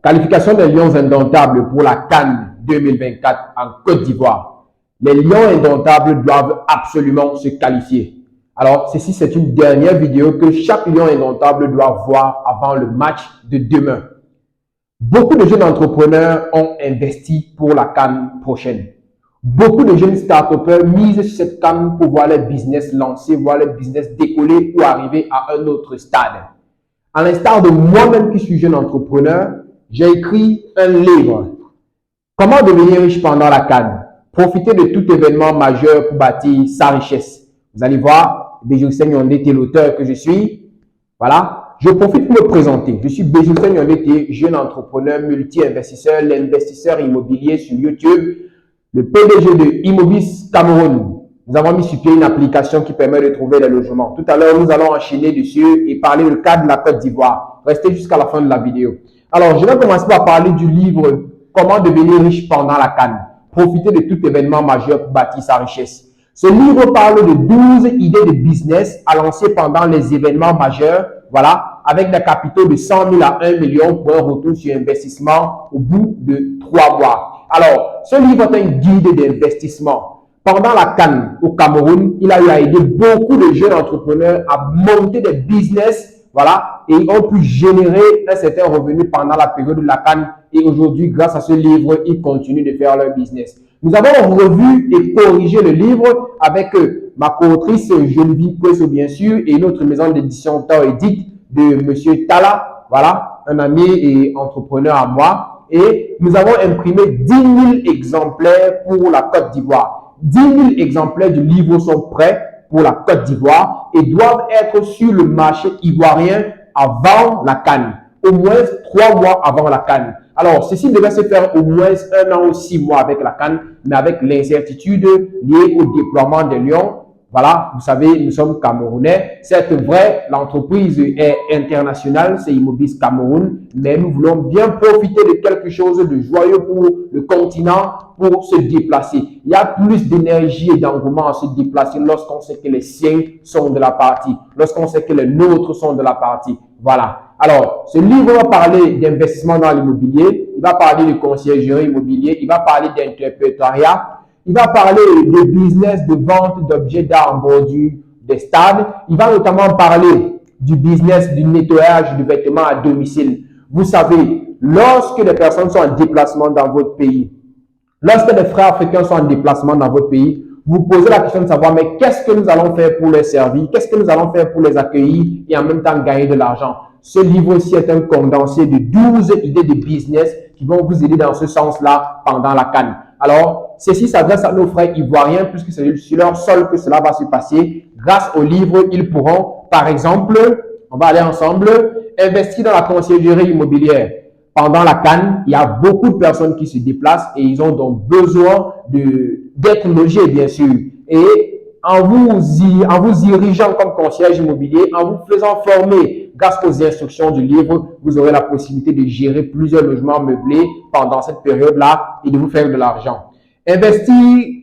Qualification des Lions indomptables pour la CAN 2024 en Côte d'Ivoire. Les Lions indomptables doivent absolument se qualifier. Alors, ceci, c'est une dernière vidéo que chaque Lion indomptable doit voir avant le match de demain. Beaucoup de jeunes entrepreneurs ont investi pour la CAN prochaine. Beaucoup de jeunes start-upers misent sur cette CAN pour voir leur business lancer, voir leur business décoller ou arriver à un autre stade. À l'instar de moi-même qui suis jeune entrepreneur, j'ai écrit un livre. Comment devenir riche pendant la CAN? Profiter de tout événement majeur pour bâtir sa richesse. Vous allez voir, Béjoussin Yondé, l'auteur que je suis. Voilà. Je profite pour me présenter. Je suis Béjoussin Yondé, jeune entrepreneur, multi-investisseur, l'investisseur immobilier sur YouTube, le PDG de Immobis Cameroun. Nous avons mis sur pied une application qui permet de trouver les logements. Tout à l'heure, nous allons enchaîner dessus et parler du cas de la Côte d'Ivoire. Restez jusqu'à la fin de la vidéo. Alors, je vais commencer par parler du livre « Comment devenir riche pendant la CAN ». Profiter de tout événement majeur pour bâtir sa richesse. Ce livre parle de 12 idées de business à lancer pendant les événements majeurs, voilà, avec des capitaux de 100 000 à 1 million pour un retour sur investissement au bout de 3 mois. Alors, ce livre est un guide d'investissement. Pendant la CAN au Cameroun, il a eu à aider beaucoup de jeunes entrepreneurs à monter des business, voilà, et ils ont pu générer un certain revenu pendant la période de la CAN. Et aujourd'hui, grâce à ce livre, ils continuent de faire leur business. Nous avons revu et corrigé le livre avec ma co-autrice Geneviève Kwesso, bien sûr, et notre maison d'édition Tao Edit de Monsieur Tala, voilà, un ami et entrepreneur à moi. Et nous avons imprimé 10 000 exemplaires pour la Côte d'Ivoire. 10 000 exemplaires du livre sont prêts pour la Côte d'Ivoire et doivent être sur le marché ivoirien avant la CAN, au moins 3 mois avant la CAN. Alors, ceci devait se faire au moins 1 an ou 6 mois avec la CAN, mais avec l'incertitude liée au déploiement des Lions. Voilà, vous savez, nous sommes Camerounais. C'est vrai, l'entreprise est internationale, c'est Immobis Cameroun, mais nous voulons bien profiter de quelque chose de joyeux pour le continent, pour se déplacer. Il y a plus d'énergie et d'engouement à se déplacer lorsqu'on sait que les siens sont de la partie, lorsqu'on sait que les nôtres sont de la partie. Voilà. Alors, ce livre va parler d'investissement dans l'immobilier, il va parler de conciergerie immobilier, il va parler d'interprétariat, il va parler de business de vente d'objets d'art en bordure des stades. Il va notamment parler du business du nettoyage de vêtements à domicile. Vous savez, lorsque des personnes sont en déplacement dans votre pays, lorsque des frères africains sont en déplacement dans votre pays, vous posez la question de savoir, mais qu'est-ce que nous allons faire pour les servir? Qu'est-ce que nous allons faire pour les accueillir et en même temps gagner de l'argent? Ce livre-ci est un condensé de 12 idées de business qui vont vous aider dans ce sens-là pendant la CAN. Alors, ceci s'adresse à nos frères ivoiriens puisque c'est sur leur sol que cela va se passer. Grâce au livre, ils pourront, par exemple, on va aller ensemble, investir dans la conciergerie immobilière. Pendant la CAN, il y a beaucoup de personnes qui se déplacent et ils ont donc besoin d'être logés, bien sûr. Et en vous dirigeant comme concierge immobilier, en vous faisant former grâce aux instructions du livre, vous aurez la possibilité de gérer plusieurs logements meublés pendant cette période-là et de vous faire de l'argent. Investir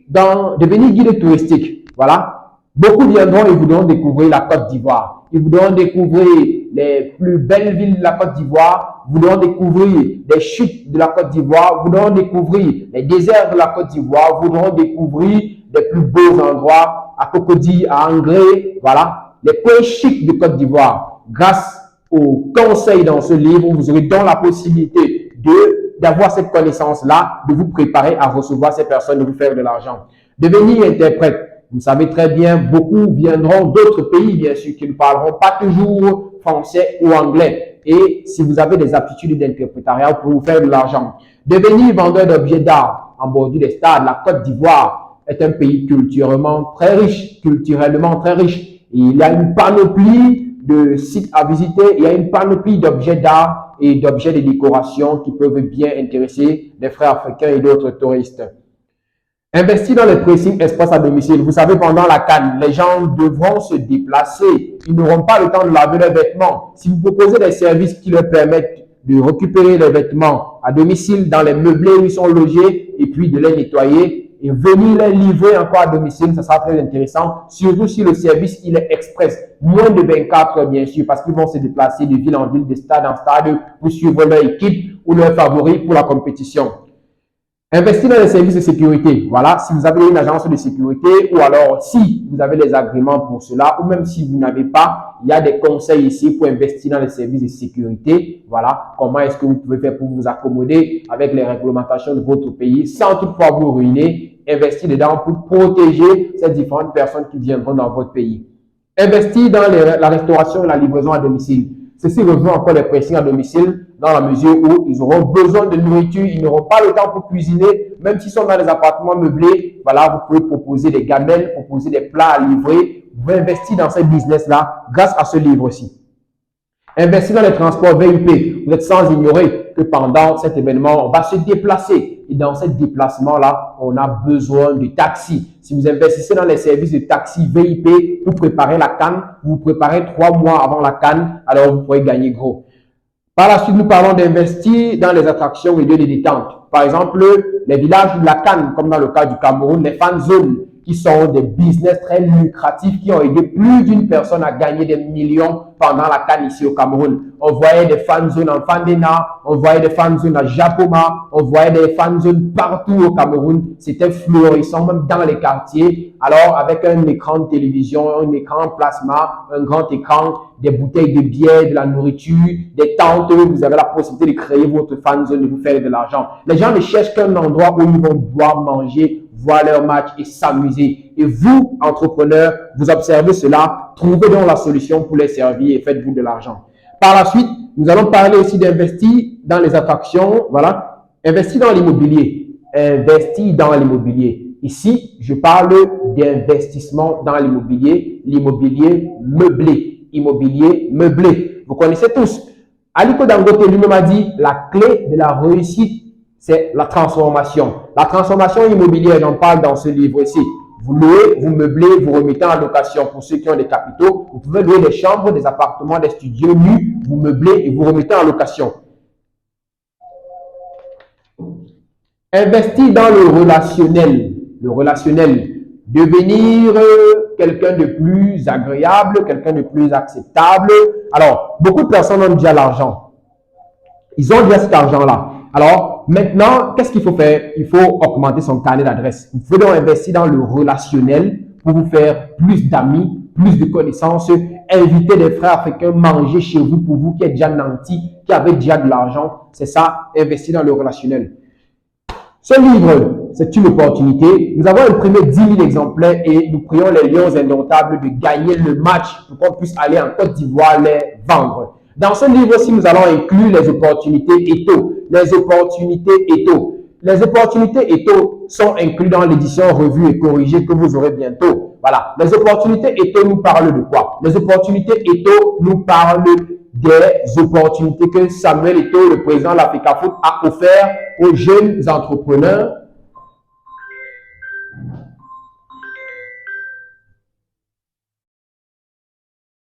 dans devenir guide touristique. Voilà. Beaucoup viendront et voudront découvrir la Côte d'Ivoire. Ils voudront découvrir les plus belles villes de la Côte d'Ivoire, voudront découvrir les chutes de la Côte d'Ivoire, voudront découvrir les déserts de la Côte d'Ivoire, voudront découvrir les plus beaux endroits à Cocody, à Angré, voilà, les coins chics de Côte d'Ivoire. Grâce aux conseils dans ce livre, vous aurez donc la possibilité d'avoir cette connaissance-là, de vous préparer à recevoir ces personnes, de vous faire de l'argent. Devenir interprète. Vous savez très bien, beaucoup viendront d'autres pays, bien sûr, qui ne parleront pas toujours français ou anglais. Et si vous avez des aptitudes d'interprétariat, pour vous faire de l'argent. Devenir vendeur d'objets d'art en bordure des stades. La Côte d'Ivoire est un pays culturellement très riche, Il y a une panoplie de sites à visiter, il y a une panoplie d'objets d'art et d'objets de décoration qui peuvent bien intéresser les frères africains et d'autres touristes. Investir dans les pressing espaces à domicile. Vous savez, pendant la CAN, les gens devront se déplacer. Ils n'auront pas le temps de laver leurs vêtements. Si vous proposez des services qui leur permettent de récupérer les vêtements à domicile dans les meublés où ils sont logés et puis de les nettoyer, et venir les livrer encore à domicile, ça sera très intéressant, surtout si le service il est express, moins de 24 heures bien sûr, parce qu'ils vont se déplacer de ville en ville, de stade en stade pour suivre leur équipe ou leurs favoris pour la compétition. Investir dans les services de sécurité. Voilà, si vous avez une agence de sécurité ou alors si vous avez les agréments pour cela ou même si vous n'avez pas, il y a des conseils ici pour investir dans les services de sécurité. Voilà, comment est-ce que vous pouvez faire pour vous accommoder avec les réglementations de votre pays sans toutefois vous ruiner. Investir dedans pour protéger ces différentes personnes qui viendront dans votre pays. Investir dans la restauration et la livraison à domicile. Ceci rejoint encore les pressings à domicile dans la mesure où ils auront besoin de nourriture, ils n'auront pas le temps pour cuisiner, même s'ils sont dans des appartements meublés. Voilà, vous pouvez proposer des gamelles, proposer des plats à livrer. Vous pouvez investir dans ce business-là grâce à ce livre-ci. Investir dans les transports VIP. Vous êtes sans ignorer que pendant cet événement, on va se déplacer. Et dans ce déplacement-là, on a besoin de taxis. Si vous investissez dans les services de taxi VIP, vous préparez la CAN, vous préparez 3 mois avant la CAN, alors vous pourrez gagner gros. Par la suite, nous parlons d'investir dans les attractions et lieux de détente. Par exemple, les villages de la CAN, comme dans le cas du Cameroun, les fan zones, qui sont des business très lucratifs, qui ont aidé plus d'une personne à gagner des millions pendant la CAN ici au Cameroun. On voyait des fan zones en Fandena, on voyait des fan zones à Japoma, on voyait des fan zones partout au Cameroun. C'était florissant, même dans les quartiers. Alors, avec un écran de télévision, un écran plasma, un grand écran, des bouteilles de bière, de la nourriture, des tentes, vous avez la possibilité de créer votre fan zone, de vous faire de l'argent. Les gens ne cherchent qu'un endroit où ils vont boire, manger, voir leur match et s'amuser. Et vous, entrepreneurs, vous observez cela, trouvez donc la solution pour les servir et faites-vous de l'argent. Par la suite, nous allons parler aussi d'investir dans les attractions. Voilà, investir dans l'immobilier. Investir dans l'immobilier. Ici, je parle d'investissement dans l'immobilier, l'immobilier meublé. Immobilier meublé. Vous connaissez tous. Aliko Dangote lui-même a dit, la clé de la réussite, c'est la transformation. La transformation immobilière, j'en parle dans ce livre-ci. Vous louez, vous meublez, vous remettez en location pour ceux qui ont des capitaux. Vous pouvez louer des chambres, des appartements, des studios nus, vous meublez et vous remettez en location. Investir dans le relationnel. Le relationnel. Devenir quelqu'un de plus agréable, quelqu'un de plus acceptable. Alors, beaucoup de personnes ont déjà l'argent. Ils ont déjà cet argent-là. Alors, maintenant, qu'est-ce qu'il faut faire? Il faut augmenter son carnet d'adresses. Vous pouvez donc investir dans le relationnel pour vous faire plus d'amis, plus de connaissances, inviter des frères africains manger chez vous pour vous qui êtes déjà nantis, qui avez déjà de l'argent. C'est ça, investir dans le relationnel. Ce livre, c'est une opportunité. Nous avons imprimé 10 000 exemplaires et nous prions les Lions indomptables de gagner le match pour qu'on puisse aller en Côte d'Ivoire les vendre. Dans ce livre-ci, nous allons inclure les opportunités ETO. Les opportunités ETO. Les opportunités ETO sont incluses dans l'édition revue et corrigée que vous aurez bientôt. Voilà. Les opportunités ETO nous parlent de quoi? Les opportunités ETO nous parlent des opportunités que Samuel Eto'o, le président de l'Africa Foot, a offert aux jeunes entrepreneurs